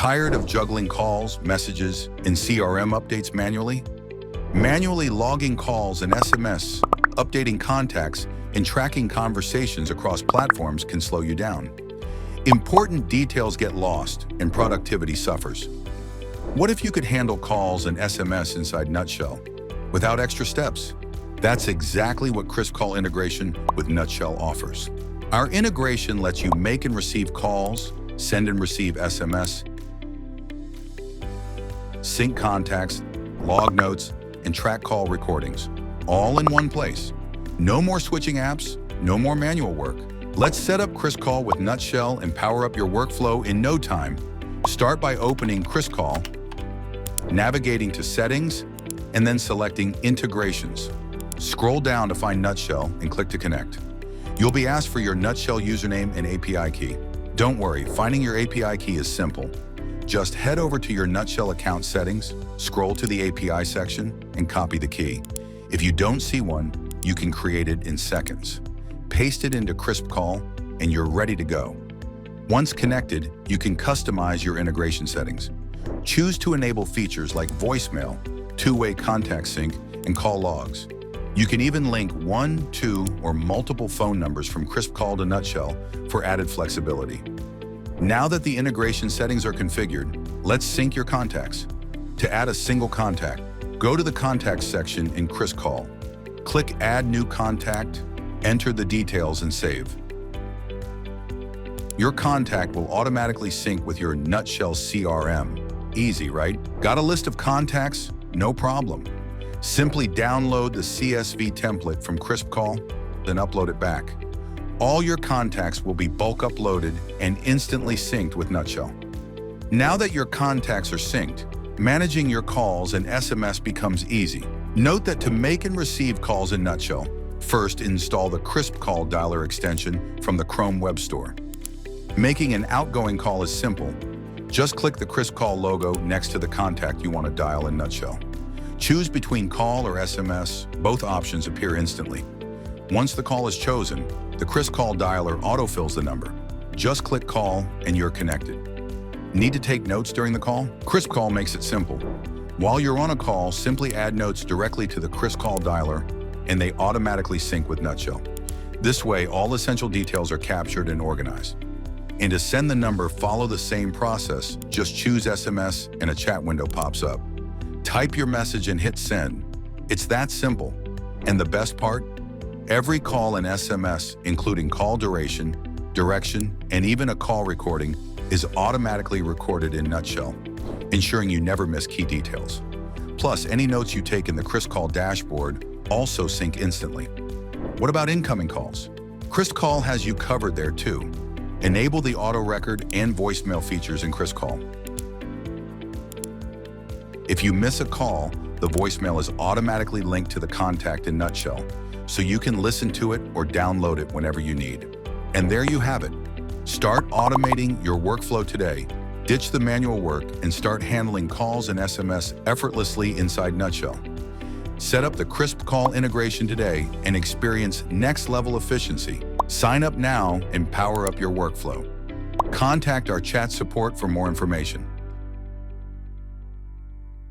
Tired of juggling calls, messages, and CRM updates manually? Manually logging calls and SMS, updating contacts, and tracking conversations across platforms can slow you down. Important details get lost and productivity suffers. What if you could handle calls and SMS inside Nutshell without extra steps? That's exactly what KrispCall integration with Nutshell offers. Our integration lets you make and receive calls, send and receive SMS, sync contacts, log notes, and track call recordings, all in one place. No more switching apps, no more manual work. Let's set up KrispCall with Nutshell and power up your workflow in no time. Start by opening KrispCall, navigating to Settings, and then selecting Integrations. Scroll down to find Nutshell and click to connect. You'll be asked for your Nutshell username and API key. Don't worry, finding your API key is simple. Just head over to your Nutshell account settings, scroll to the API section, and copy the key. If you don't see one, you can create it in seconds. Paste it into KrispCall, and you're ready to go. Once connected, you can customize your integration settings. Choose to enable features like voicemail, two-way contact sync, and call logs. You can even link 1, 2, or multiple phone numbers from KrispCall to Nutshell for added flexibility. Now that the integration settings are configured, let's sync your contacts. To add a single contact, go to the Contacts section in KrispCall. Click Add New Contact, enter the details, and save. Your contact will automatically sync with your Nutshell CRM. Easy, right? Got a list of contacts? No problem. Simply download the CSV template from KrispCall, then upload it back. All your contacts will be bulk uploaded and instantly synced with Nutshell. Now that your contacts are synced, managing your calls and SMS becomes easy. Note that to make and receive calls in Nutshell, first install the KrispCall dialer extension from the Chrome Web Store. Making an outgoing call is simple. Just click the KrispCall logo next to the contact you want to dial in Nutshell. Choose between call or SMS. Both options appear instantly. Once the call is chosen, the KrispCall dialer autofills the number. Just click Call and you're connected. Need to take notes during the call? KrispCall makes it simple. While you're on a call, simply add notes directly to the KrispCall dialer and they automatically sync with Nutshell. This way, all essential details are captured and organized. And to send the number, follow the same process. Just choose SMS and a chat window pops up. Type your message and hit send. It's that simple. And the best part? Every call and SMS, including call duration, direction, and even a call recording, is automatically recorded in Nutshell, ensuring you never miss key details. Plus, any notes you take in the KrispCall dashboard also sync instantly. What about incoming calls? KrispCall has you covered there too. Enable the auto record and voicemail features in KrispCall. If you miss a call, the voicemail is automatically linked to the contact in Nutshell, so you can listen to it or download it whenever you need. And there you have it. Start automating your workflow today. Ditch the manual work and start handling calls and SMS effortlessly inside Nutshell. Set up the KrispCall integration today and experience next-level efficiency. Sign up now and power up your workflow. Contact our chat support for more information.